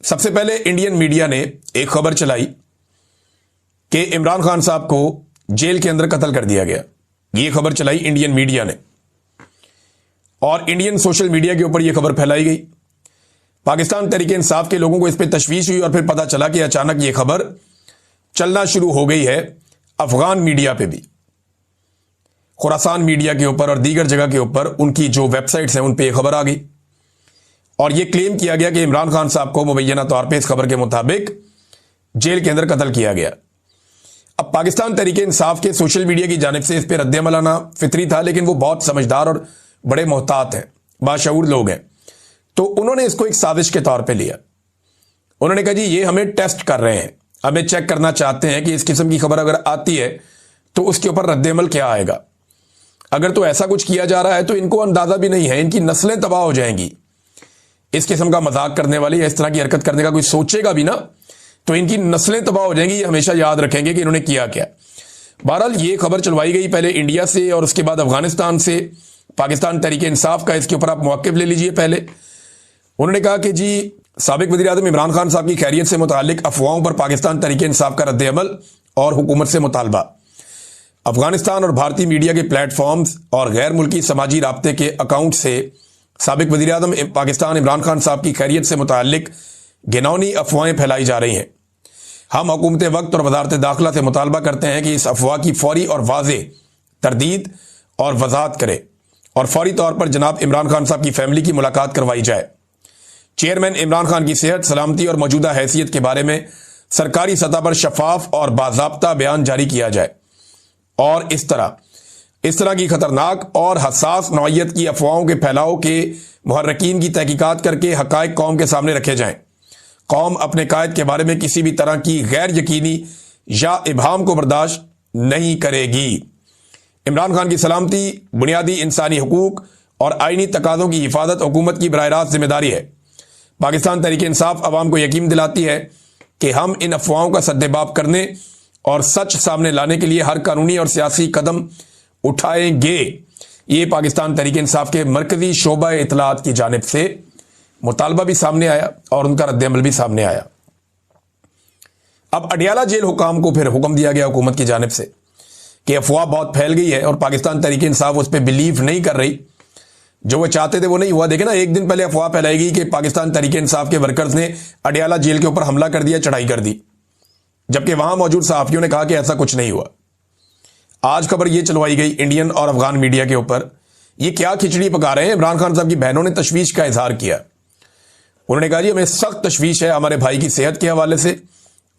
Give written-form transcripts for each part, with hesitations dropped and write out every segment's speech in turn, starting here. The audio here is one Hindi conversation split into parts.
सबसे पहले इंडियन मीडिया ने एक खबर चलाई कि इमरान खान साहब को जेल के अंदर कत्ल कर दिया गया। यह खबर चलाई इंडियन मीडिया ने और इंडियन सोशल मीडिया के ऊपर यह खबर फैलाई गई। पाकिस्तान तहरीक इंसाफ के लोगों को इस पर तशवीश हुई और फिर पता चला कि अचानक यह खबर चलना शुरू हो गई है अफगान मीडिया पे भी, खुरासान मीडिया के ऊपर और दीगर जगह के ऊपर उनकी जो वेबसाइट्स हैं उन पर यह खबर आ गई और यह क्लेम किया गया कि इमरान खान साहब को मुबैना तौर पर इस खबर के मुताबिक जेल के अंदर कत्ल किया गया। अब पाकिस्तान तहरीक इंसाफ के सोशल मीडिया की जानिब से इस पर रद्द-ए-अमल आना फितरी था, लेकिन वो बहुत समझदार और बड़े मोहतात हैं, बाशऊर लोग हैं, तो उन्होंने इसको एक साजिश के तौर पे लिया। उन्होंने कहा जी ये हमें टेस्ट कर रहे हैं, हमें चेक करना चाहते हैं कि इस किस्म की खबर अगर आती है तो उसके ऊपर रद्द-ए-अमल क्या आएगा। अगर तो ऐसा कुछ किया जा रहा है तो इनको अंदाजा भी नहीं है, इनकी नस्लें तबाह हो जाएंगी। इस किस्म का मजाक करने वाले या इस तरह की हरकत करने का कोई सोचेगा भी ना तो इनकी नस्लें तबाह हो जाएंगी। ये हमेशा याद रखेंगे कि इन्होंने किया क्या। बहरहाल ये खबर चलवाई गई पहले इंडिया से और उसके बाद अफगानिस्तान से। पाकिस्तान तहरीक इंसाफ का इसके ऊपर आप मौक़िफ़ ले लीजिए। पहले उन्होंने कहा कि जी साबिक वज़ीर-ए-आज़म इमरान खान साहब की खैरियत से मुतालिक अफवाहों पर पाकिस्तान तहरीक इंसाफ का रद्द-ए-अमल और हुकूमत से मुतालबा। अफगानिस्तान और भारतीय मीडिया के प्लेटफॉर्म्स और गैर मुल्की समाजी राब्ते के अकाउंट से साबिक वज़ीर-ए-आज़म पाकिस्तान इमरान खान साहब की खैरियत से मुतालिक घिनौनी अफवाहें फैलाई जा रही हैं। हम हुकूमत वक्त और वजारत दाखिला से मुतालबा करते हैं कि इस अफवाह की फौरी और वाज़ेह तरदीद और वजाहत करे और फौरी तौर पर जनाब इमरान खान साहब की फैमिली की मुलाकात करवाई जाए। चेयरमैन इमरान खान की सेहत, सलामती और मौजूदा हैसियत के बारे में सरकारी सतह पर शफाफ और बाज़ाब्ता बयान जारी किया जाए और इस तरह की खतरनाक और हसास नौइयत की अफवाहों के फैलाव के मुहर्रिकीन की तहकीकात करके हकायक कौम के सामने रखे जाएं। कौम अपने कायद के बारे में किसी भी तरह की गैर यकीनी या इबहाम को बर्दाश्त नहीं करेगी। इमरान खान की सलामती, बुनियादी इंसानी हकूक और आईनी तकाज़ों की हिफाजत हुकूमत की बराह रास्त जिम्मेदारी है। पाकिस्तान तहरीक इंसाफ अवाम को यकीन दिलाती है कि हम इन अफवाहों का सद्देबाब करने और सच सामने लाने के लिए हर कानूनी और सियासी कदम उठाएंगे। ये पाकिस्तान तहरीक इंसाफ के मरकजी शोबा इतलात की जानिब से मुतालबा भी सामने आया और उनका रद्द-ए-अमल भी सामने आया। अब अडियाला जेल हुकाम को फिर हुक्म दिया गया हुकूमत की जानिब से कि अफवाह बहुत फैल गई है और पाकिस्तान तहरीक इंसाफ उस पर बिलीव नहीं कर रही। जो वो चाहते थे वो नहीं हुआ। देखे ना, एक दिन पहले अफवाह फैलाई गई कि पाकिस्तान तहरीक इंसाफ के वर्कर्स ने अडियाला जेल के ऊपर हमला कर दिया, चढ़ाई कर दी, जबकि वहां मौजूद सहाफियों ने कहा कि ऐसा कुछ नहीं हुआ। आज खबर यह चलवाई गई इंडियन और अफगान मीडिया के ऊपर, ये क्या खिचड़ी पका रहे हैं। इमरान खान साहब की बहनों ने तशवीश का इजहार किया। उन्होंने कहा जी हमें सख्त तशवीश है हमारे भाई की सेहत के हवाले से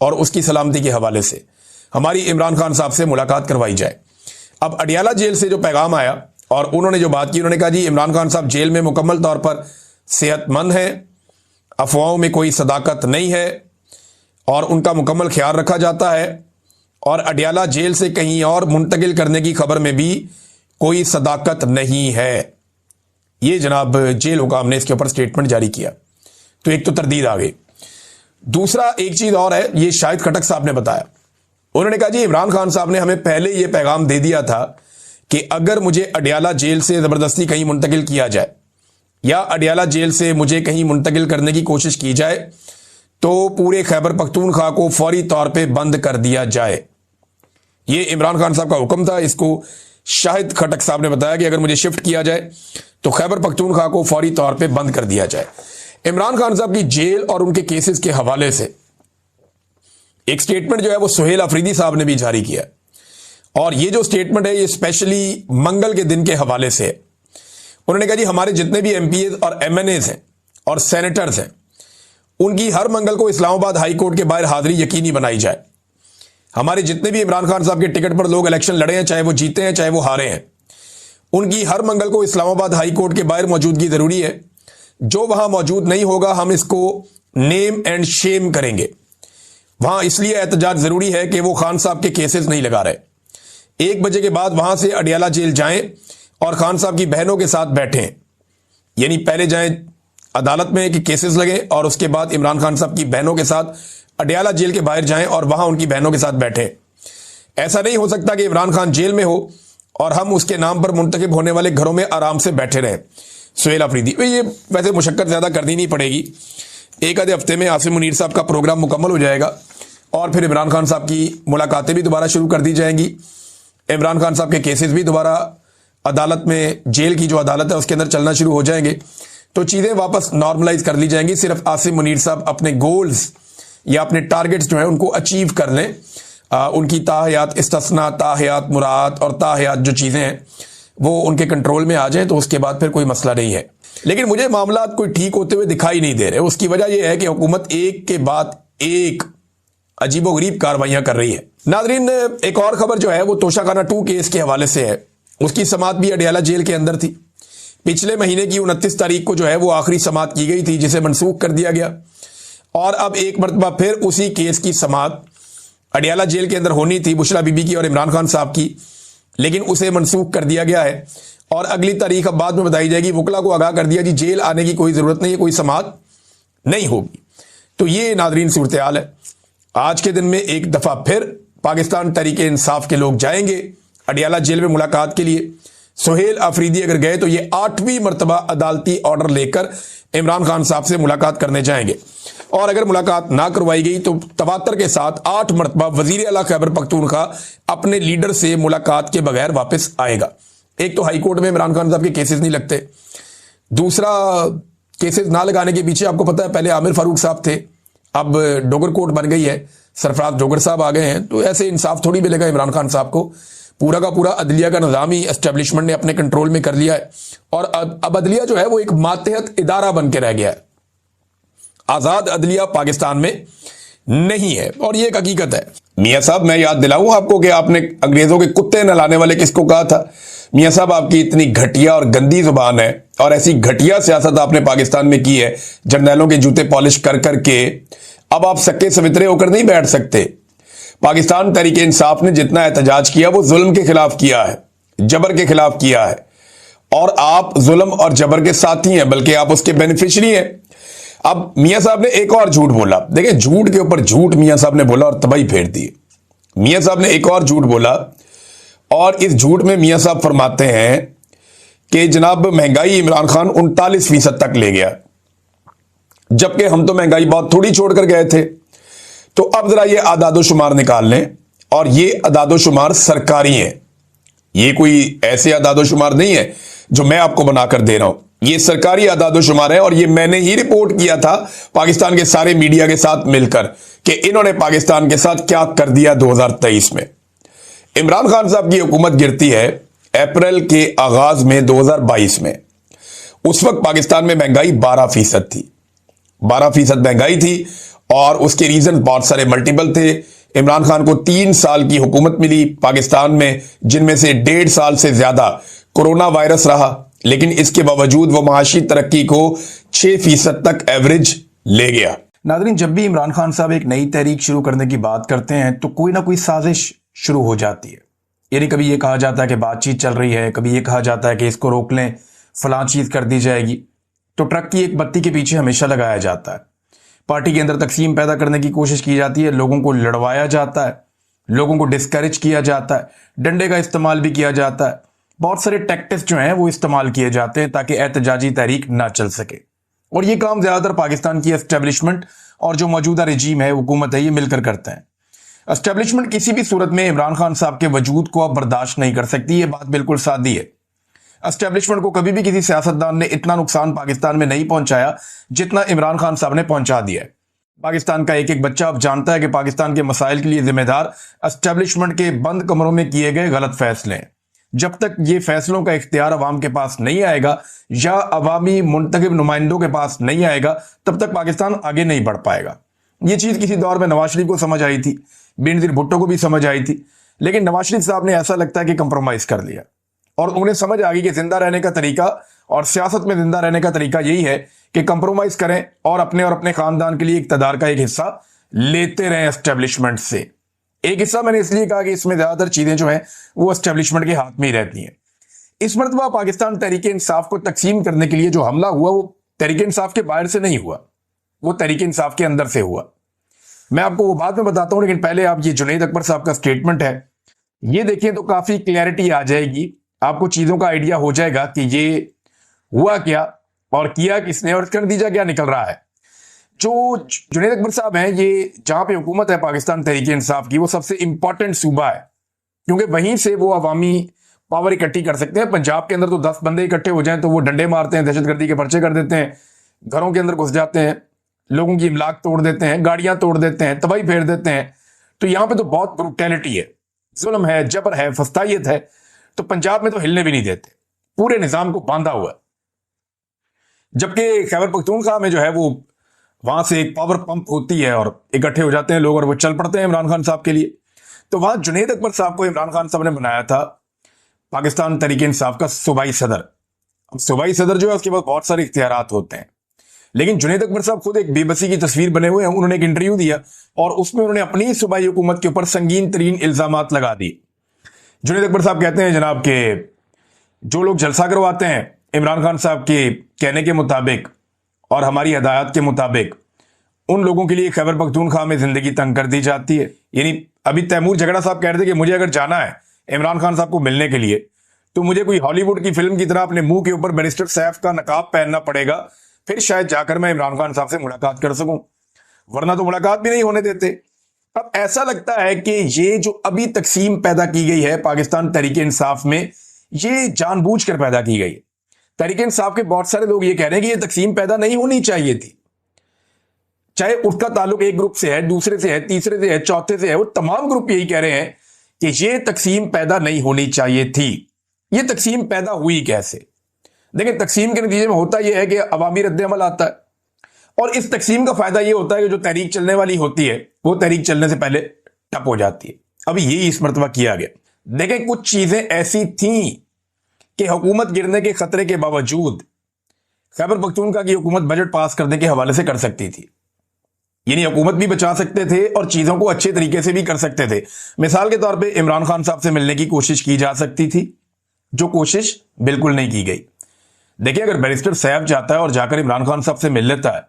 और उसकी सलामती के हवाले से, हमारी इमरान खान साहब से मुलाकात करवाई जाए। अब अडियाला जेल से जो पैगाम आया और उन्होंने जो बात की, उन्होंने कहा जी इमरान खान साहब जेल में मुकम्मल तौर पर सेहतमंद हैं, अफवाहों में कोई सदाकत नहीं है और उनका मुकम्मल ख्याल रखा जाता है और अडियाला जेल से कहीं और मुंतकिल करने की खबर में भी कोई सदाकत नहीं है। ये जनाब जेल हुकाम ने इसके ऊपर स्टेटमेंट जारी किया। तो एक तो तरदीद आ गई। दूसरा एक चीज और है, ये शाहिद खटक साहब ने बताया। उन्होंने कहा जी इमरान खान साहब ने हमें पहले यह पैगाम दे दिया था कि अगर मुझे अडियाला जेल से जबरदस्ती कहीं मुंतकिल किया जाए या अडियाला जेल से मुझे कहीं मुंतकिल करने की कोशिश की जाए तो पूरे खैबर पख्तूनख्वा को फौरी तौर पे बंद कर दिया जाए। ये इमरान खान साहब का हुक्म था। इसको शाहिद खटक साहब ने बताया कि अगर मुझे शिफ्ट किया जाए तो खैबर पख्तूनख्वा को फौरी तौर पे बंद कर दिया जाए। इमरान खान साहब की जेल और उनके केसेस के हवाले से एक स्टेटमेंट जो है वो सुहेल अफरीदी साहब ने भी जारी किया और ये जो स्टेटमेंट है ये स्पेशली मंगल के दिन के हवाले से है। उन्होंने कहा जी हमारे जितने भी एमपीएस और एमएनएस हैं और सेनेटर्स हैं उनकी हर मंगल को इस्लामाबाद हाई कोर्ट के बाहर हाजिरी यकीनी बनाई जाए। हमारे जितने भी इमरान खान साहब के टिकट पर लोग इलेक्शन लड़े हैं, चाहे वो जीते हैं चाहे वो हारे हैं, उनकी हर मंगल को इस्लामाबाद हाई कोर्ट के बाहर मौजूदगी जरूरी है। जो वहां मौजूद नहीं होगा हम इसको नेम एंड शेम करेंगे। वहां इसलिए एहतजाज जरूरी है कि वो खान साहब के केसेस नहीं लगा रहे। 1 बजे के बाद वहां से अडियाला जेल जाएं और खान साहब की बहनों के साथ बैठें, यानी पहले जाएं अदालत में कि केसेस लगे और उसके बाद इमरान खान साहब की बहनों के साथ अडियाला जेल के बाहर जाएं और वहां उनकी बहनों के साथ बैठें। ऐसा नहीं हो सकता कि इमरान खान जेल में हो और हम उसके नाम पर मुंतखब होने वाले घरों में आराम से बैठे रहें। सुहेल अफरीदी, ये वैसे मुशक्कत ज्यादा करनी नहीं पड़ेगी। एक आधे हफ्ते में आसिम मुनीर साहब का प्रोग्राम मुकम्मल हो जाएगा और फिर इमरान खान साहब की मुलाकातें भी दोबारा शुरू कर दी जाएंगी। इमरान खान साहब के केसेस भी दोबारा अदालत में, जेल की जो अदालत है उसके अंदर चलना शुरू हो जाएंगे, तो चीज़ें वापस नॉर्मलाइज कर ली जाएंगी। सिर्फ आसिम मुनीर साहब अपने गोल्स या अपने टारगेट्स जो है उनको अचीव कर लें। उनकी ताहयात इस्तिस्ना, ताहयात मुराद और ताहयात जो चीज़ें हैं वो उनके कंट्रोल में आ जाएं, तो उसके बाद फिर कोई मसला नहीं है। लेकिन मुझे मामला कोई ठीक होते हुए दिखाई नहीं दे रहे। उसकी वजह यह है कि हुकूमत एक के बाद एक अजीबोगरीब कार्रवाइयां कर रही है। नाजरीन, एक और खबर जो है वो तोशाखाना 2 केस के हवाले से है। उसकी समाअत भी अडयाला जेल के अंदर थी। पिछले महीने की 29 तारीख को जो है वो आखिरी समाअत की गई थी, जिसे मनसूख कर दिया गया और अब एक मरतबा फिर उसी केस की समाअत अडयाला जेल के अंदर होनी थी, बुशरा बीबी की और इमरान खान साहब की, लेकिन उसे मनसूख कर दिया गया है और अगली तारीख अब बाद में बताई जाएगी। वकला को आगाह कर दिया जी जेल आने की कोई जरूरत नहीं है, कोई समाअत नहीं होगी। तो ये नाजरीन सूरत हाल है। आज के दिन में एक दफा फिर पाकिस्तान तहरीक इंसाफ के लोग जाएंगे अडयाला जेल में मुलाकात के लिए। सुहेल अफरीदी अगर गए तो ये 8वीं मरतबा अदालती ऑर्डर लेकर इमरान खान साहब से मुलाकात करने जाएंगे और अगर मुलाकात ना करवाई गई तो तवातर के साथ 8 मरतबा वजीर आला खैबर पख्तूनख्वा अपने लीडर से मुलाकात के बगैर वापस आएगा। एक तो हाई कोर्ट में इमरान खान साहब के केसेस नहीं लगते, दूसरा केसेस ना लगाने के पीछे आपको पता है पहले आमिर फारूक साहब थे, अब डोगर कोर्ट बन गई है, सरफराज डोगर साहब आ गए हैं। तो ऐसे इंसाफ थोड़ी मिलेगा इमरान खान साहब को। पूरा का पूरा अदलिया का निज़ाम ही एस्टेब्लिशमेंट ने अपने कंट्रोल में कर लिया है और अब अदलिया जो है वो एक मातहत इदारा बन के रह गया है। आजाद अदलिया पाकिस्तान में नहीं है और ये एक हकीकत है। मियां साहब, मैं याद दिलाऊं आपको कि आपने अंग्रेजों के कुत्ते नहलाने वाले किसको कहा था? मियां साहब, आपकी इतनी घटिया और गंदी जुबान है और ऐसी घटिया सियासत आपने पाकिस्तान में की है, जर्नैलों के जूते पॉलिश कर करके अब आप सक्के सवितरे होकर नहीं बैठ सकते। पाकिस्तान तहरीक इंसाफ ने जितना एहतजाज किया वो जुल्म के खिलाफ किया है, जबर के खिलाफ किया है और आप जुल्म और जबर के साथी हैं, बल्कि आप उसके बेनिफिशियरी हैं। अब मियां साहब ने एक और झूठ बोला। देखिए, झूठ के ऊपर झूठ मियां साहब ने बोला और तबाही फेर दी। मियां साहब ने एक और झूठ बोला और इस झूठ में मियां साहब फरमाते हैं कि जनाब महंगाई इमरान खान 39% तक ले गया, जबकि हम तो महंगाई बहुत थोड़ी छोड़कर गए थे। तो अब जरा ये आदादो शुमार निकाल लें और ये आदादो शुमार सरकारी हैं, ये कोई ऐसे आदादो शुमार नहीं है जो मैं आपको बनाकर दे रहा हूं, ये सरकारी आदादो शुमार है और ये मैंने ही रिपोर्ट किया था पाकिस्तान के सारे मीडिया के साथ मिलकर कि इन्होंने पाकिस्तान के साथ क्या कर दिया 2023 में। इमरान खान साहब की हुकूमत गिरती है अप्रैल के आगाज में 2022 में। उस वक्त पाकिस्तान में महंगाई 12% थी, 12% महंगाई थी और उसके रीजन बहुत सारे मल्टीपल थे। इमरान खान को 3 साल की हुकूमत मिली पाकिस्तान में, जिनमें से 1.5 साल से ज्यादा कोरोना वायरस रहा, लेकिन इसके बावजूद वो माशी तरक्की को 6% तक एवरेज ले गया। नाज़रीन, जब भी इमरान खान साहब एक नई तहरीक शुरू करने की बात करते हैं तो कोई ना कोई साजिश शुरू हो जाती है। यानी कभी ये कहा जाता है कि बातचीत चल रही है, कभी ये कहा जाता है कि इसको रोक लें, फलां चीज कर दी जाएगी। तो ट्रक की एक बत्ती के पीछे हमेशा लगाया जाता है। पार्टी के अंदर तकसीम पैदा करने की कोशिश की जाती है, लोगों को लड़वाया जाता है, लोगों को डिस्करेज किया जाता है, डंडे का इस्तेमाल भी किया जाता है। बहुत सारे टैक्टिक्स जो हैं वो इस्तेमाल किए जाते हैं ताकि एहतजाजी तहरीक ना चल सके। और ये काम ज्यादातर पाकिस्तान की एस्टेब्लिशमेंट और जो मौजूदा रजीम है, हुकूमत है, ये मिलकर करते हैं। एस्टेब्लिशमेंट किसी भी सूरत में इमरान खान साहब के वजूद को अब बर्दाश्त नहीं कर सकती, ये बात बिल्कुल सादी है। एस्टेब्लिशमेंट को कभी भी किसी सियासतदान ने इतना नुकसान पाकिस्तान में नहीं पहुंचाया जितना इमरान खान साहब ने पहुंचा दिया है। पाकिस्तान का एक एक बच्चा अब जानता है कि पाकिस्तान के मसाइल के लिए जिम्मेदार एस्टेब्लिशमेंट के बंद कमरों में किए गए गलत फैसले हैं। जब तक ये फैसलों का इख्तियार अवाम के पास नहीं आएगा या अवामी मुंतखब नुमाइंदों के पास नहीं आएगा, तब तक पाकिस्तान आगे नहीं बढ़ पाएगा। ये चीज किसी दौर में नवाज शरीफ को समझ आई थी, बेनजीर भुट्टो को भी समझ आई थी, लेकिन नवाज शरीफ साहब ने ऐसा लगता है कि कंप्रोमाइज कर लिया और उन्हें समझ आ गई कि जिंदा रहने का तरीका और सियासत में जिंदा रहने का तरीका यही है कि कंप्रोमाइज करें और अपने खानदान के लिए इक्तदार का एक हिस्सा लेते रहें एस्टेब्लिशमेंट से। एक हिस्सा मैंने इसलिए कहा कि इसमें ज्यादातर चीजें जो हैं वो एस्टेब्लिशमेंट के हाथ में ही रहती हैं। इस मरतबा पाकिस्तान तहरीक इंसाफ को तकसीम करने के लिए जो हमला हुआ वो तहरीक इंसाफ के बाहर से नहीं हुआ, वो तहरीक इंसाफ के अंदर से हुआ। मैं आपको वो बाद में बताता हूं, लेकिन पहले आप ये जुनैद अकबर साहब का स्टेटमेंट है, ये देखिए तो काफी क्लैरिटी आ जाएगी, आपको चीजों का आइडिया हो जाएगा कि ये हुआ क्या और किया किसने और इसका नतीजा क्या निकल रहा है। जो जुनैद अकबर साहब हैं, ये जहां पे हुकूमत है पाकिस्तान तहरीक इंसाफ की, वो सबसे इंपॉर्टेंट सूबा है, क्योंकि वहीं से वो अवामी पावर इकट्ठी कर सकते हैं। पंजाब के अंदर तो 10 बंदे इकट्ठे हो जाएं तो वो डंडे मारते हैं, दहशतगर्दी के पर्चे कर देते हैं, घरों के अंदर घुस जाते हैं, लोगों की इमलाक तोड़ देते हैं, गाड़ियां तोड़ देते हैं, तबाही फेर देते हैं। तो यहां पे तो बहुत ब्रुटैलिटी है, जुल्म है, जबर है, फस्तायत है। तो पंजाब में तो हिलने भी नहीं देते, पूरे निजाम को बांधा हुआ है। जबकि खैबर पख्तूनख्वा में जो है वो वहां से एक पावर पंप होती है और इकट्ठे हो जाते हैं लोग और वो चल पड़ते हैं इमरान खान साहब के लिए। तो वहां जुनैद अकबर साहब को इमरान खान साहब ने बनाया था पाकिस्तान तहरीक इंसाफ का सूबाई सदर। अब सूबाई सदर जो है उसके पास बहुत सारे इख्तियारात होते हैं, लेकिन जुनैद अकबर साहब खुद एक बेबसी की तस्वीर बने हुए हैं। उन्होंने एक इंटरव्यू दिया और उसमें उन्होंने अपनी सूबाई हुकूमत के ऊपर संगीन तरीन इल्जामात लगा दिए। जुनैद अकबर साहब कहते हैं जनाब के जो लोग जलसा करवाते हैं इमरान खान साहब के कहने के मुताबिक और हमारी हदायत के मुताबिक, उन लोगों के लिए खैबर पख्तूनख्वा में जिंदगी तंग कर दी जाती है। यानी अभी तैमूर झगड़ा साहब कह रहे थे कि मुझे अगर जाना है इमरान खान साहब को मिलने के लिए तो मुझे कोई हॉलीवुड की फिल्म की तरह अपने मुंह के ऊपर बैरिस्टर सैफ का नकाब पहनना पड़ेगा, फिर शायद जाकर मैं इमरान खान साहब से मुलाकात कर सकूं, वरना तो मुलाकात भी नहीं होने देते। अब ऐसा लगता है कि ये जो अभी तकसीम पैदा की गई है पाकिस्तान तहरीक इंसाफ में, ये जानबूझकर पैदा की गई है। तहरीक इंसाफ के बहुत सारे लोग ये कह रहे हैं कि ये तकसीम पैदा नहीं होनी चाहिए थी, चाहे उसका ताल्लुक एक ग्रुप से है, दूसरे से है, तीसरे से है, चौथे से है, वो तमाम ग्रुप यही कह रहे हैं कि ये तकसीम पैदा नहीं होनी चाहिए थी। ये तकसीम पैदा हुई कैसे? देखिए, तकसीम के नतीजे में होता यह है कि अवामी रद्द-ए-अमल आता है और इस तकसीम का फायदा यह होता है कि जो तहरीक चलने वाली होती है वो तहरीक चलने से पहले टप हो जाती है। अभी यही इस मर्तबा किया गया। देखें, कुछ चीजें ऐसी थीं कि हुकूमत गिरने के खतरे के बावजूद खैबर पख्तूनख्वा की हुकूमत बजट पास करने के हवाले से कर सकती थी। यानी हुकूमत भी बचा सकते थे और चीजों को अच्छे तरीके से भी कर सकते थे। मिसाल के तौर पे इमरान खान साहब से मिलने की कोशिश की जा सकती थी, जो कोशिश बिल्कुल नहीं की गई। देखिए, अगर बैरिस्टर सैफ जाता है और जाकर इमरान खान साहब से मिल लेता है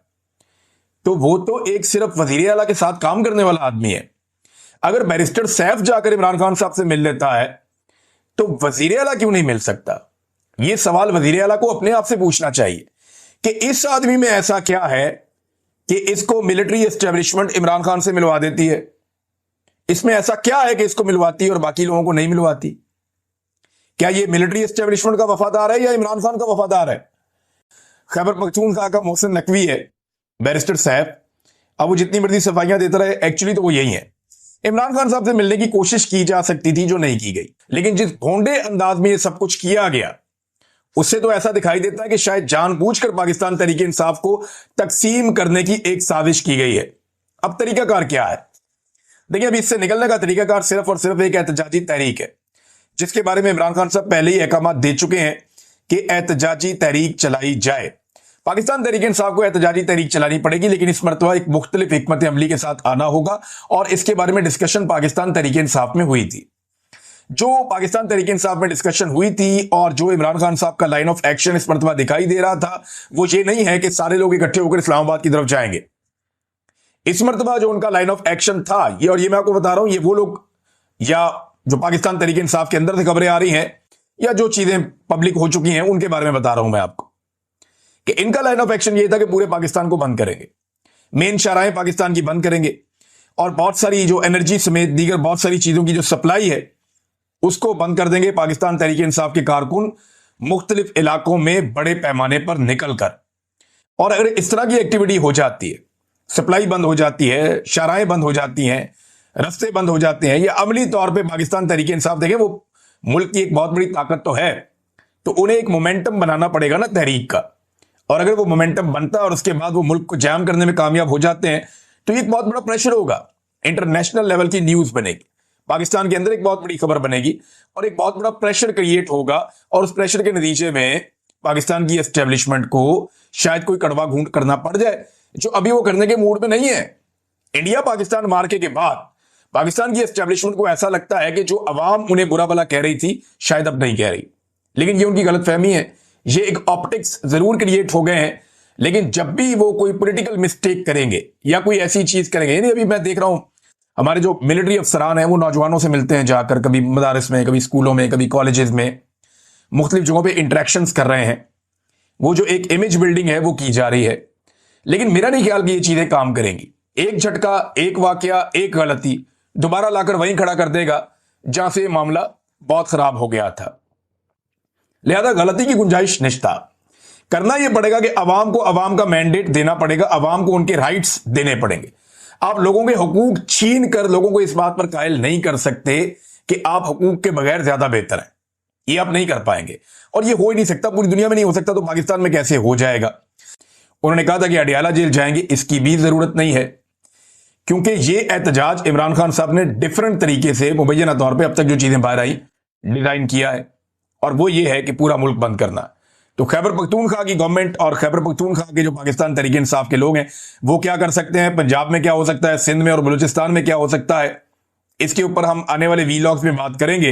तो वो तो एक सिर्फ वजीर आला के साथ काम करने वाला आदमी है। अगर बैरिस्टर सैफ जाकर इमरान खान साहब से मिल लेता है तो वजीर आला क्यों नहीं मिल सकता? यह सवाल वजीर आला को अपने आप से पूछना चाहिए कि इस आदमी में ऐसा क्या है कि इसको मिलिट्री एस्टेब्लिशमेंट इमरान खान से मिलवा देती है। इसमें ऐसा क्या है कि इसको मिलवाती है और बाकी लोगों को नहीं मिलवाती? क्या ये मिलिट्री एस्टेब्लिशमेंट का वफादार है या इमरान खान का वफादार है? खैबर पख्तूनख्वा का मोहसिन नकवी है बैरिस्टर सैफ। अब वो जितनी मर्जी सफाइयां देता रहे, एक्चुअली तो वो यही है। इमरान खान साहब से मिलने की कोशिश की जा सकती थी, जो नहीं की गई। लेकिन जिस भोंडे अंदाज में ये सब कुछ किया गया, उससे तो ऐसा दिखाई देता है कि शायद जानबूझकर पाकिस्तान तहरीक इंसाफ को तकसीम करने की एक साजिश की गई है। अब तरीकाकार क्या है? देखिए, अभी इससे निकलने का तरीकाकार सिर्फ और सिर्फ एक एहतजाजी तहरीक है, जिसके बारे में इमरान खान साहब पहले ही अहकाम दे चुके हैं कि एहतजाजी तहरीक चलाई जाए। पाकिस्तान तहरीक इंसाफ को एहतजाजी तहरीक चलानी पड़ेगी, लेकिन इस मरतबा एक मुख्तलिफ हिकमत अमली के साथ आना होगा और इसके बारे में डिस्कशन पाकिस्तान तहरीक इंसाफ में हुई थी। जो पाकिस्तान तहरीक इंसाफ में डिस्कशन हुई थी और जो इमरान खान साहब का लाइन ऑफ एक्शन इस मरतबा दिखाई दे रहा था, वो ये नहीं है कि सारे लोग इकट्ठे होकर इस्लामाबाद की तरफ जाएंगे। इस मरतबा जो उनका लाइन ऑफ एक्शन था, ये और ये मैं आपको बता रहा हूं, ये वो लोग या जो पाकिस्तान तहरीक इंसाफ के अंदर से खबरें आ रही हैं या जो चीजें पब्लिक हो चुकी हैं उनके बारे में बता रहा हूं मैं आपको, कि इनका लाइन ऑफ एक्शन ये था कि पूरे पाकिस्तान को बंद करेंगे, मेन शाहराहें पाकिस्तान की बंद करेंगे और बहुत सारी जो एनर्जी समेत दीगर बहुत सारी चीजों की जो सप्लाई है उसको बंद कर देंगे। पाकिस्तान तहरीक इंसाफ के कारकुन मुख्तलिफ इलाकों में बड़े पैमाने पर निकलकर, और अगर इस तरह की एक्टिविटी हो जाती है, सप्लाई बंद हो जाती है, शाहराहें बंद हो जाती हैं, रास्ते बंद हो जाते हैं, या अमली तौर पे पाकिस्तान तहरीक इंसाफ, देखें वो मुल्क की एक बहुत बड़ी ताकत तो है, तो उन्हें एक मोमेंटम बनाना पड़ेगा ना तहरीक का, और अगर वो मोमेंटम बनता है और उसके बाद वो मुल्क को जैम करने में कामयाब हो जाते हैं तो ये एक बहुत बड़ा प्रेशर होगा, इंटरनेशनल लेवल की न्यूज बनेगी, पाकिस्तान के अंदर एक बहुत बड़ी खबर बनेगी और एक बहुत बड़ा प्रेशर क्रिएट होगा, और उस प्रेशर के नतीजे में पाकिस्तान की एस्टेब्लिशमेंट को शायद कोई कड़वा घूंट करना पड़ जाए, जो अभी वो करने के मूड में नहीं है। इंडिया पाकिस्तान मार्के के बाद पाकिस्तान की एस्टेब्लिशमेंट को ऐसा लगता है कि जो अवाम उन्हें बुरा भला कह रही थी शायद अब नहीं कह रही, लेकिन ये उनकी गलतफहमी है। ये एक ऑप्टिक्स जरूर क्रिएट हो गए हैं, लेकिन जब भी वो कोई पॉलिटिकल मिस्टेक करेंगे या कोई ऐसी चीज करेंगे, यानी अभी मैं देख रहा हूं हमारे जो मिलिट्री अफसरान हैं वो नौजवानों से मिलते हैं जाकर, कभी मदारस में, कभी स्कूलों में, कभी कॉलेजेस में, मुख्तलिफ जगहों पे इंटरेक्शंस कर रहे हैं। वो जो एक इमेज बिल्डिंग है वो की जा रही है, लेकिन मेरा नहीं ख्याल कि ये चीजें काम करेंगी। एक झटका, एक वाकया, एक गलती दोबारा लाकर वहीं खड़ा कर देगा जहां से मामला बहुत खराब हो गया था। लिहाजा गलती की गुंजाइश निश्चित करना यह पड़ेगा कि अवाम को अवाम का मैंडेट देना पड़ेगा, अवाम को उनके राइट्स देने पड़ेंगे। आप लोगों के हुकूक छीन कर लोगों को इस बात पर कायल नहीं कर सकते कि आप हुकूक के बगैर ज्यादा बेहतर हैं। ये आप नहीं कर पाएंगे और ये हो ही नहीं सकता, पूरी दुनिया में नहीं हो सकता, तो पाकिस्तान में कैसे हो जाएगा। उन्होंने कहा था कि अडियाला जेल जाएंगे, इसकी भी जरूरत नहीं है, क्योंकि ये एहतजाज इमरान खान साहब ने डिफरेंट तरीके से मुबैना तौर पे अब तक जो चीजें बाहर आई डिजाइन किया है, और वो ये है कि पूरा मुल्क बंद करना। तो खैबर पख्तूनख्वा की गवर्नमेंट और खैबर पख्तूनख्वा के जो पाकिस्तान तहरीक इंसाफ के लोग हैं वो क्या कर सकते हैं, पंजाब में क्या हो सकता है, सिंध में और बलूचिस्तान में क्या हो सकता है, इसके ऊपर हम आने वाले वीलॉग्स में बात करेंगे।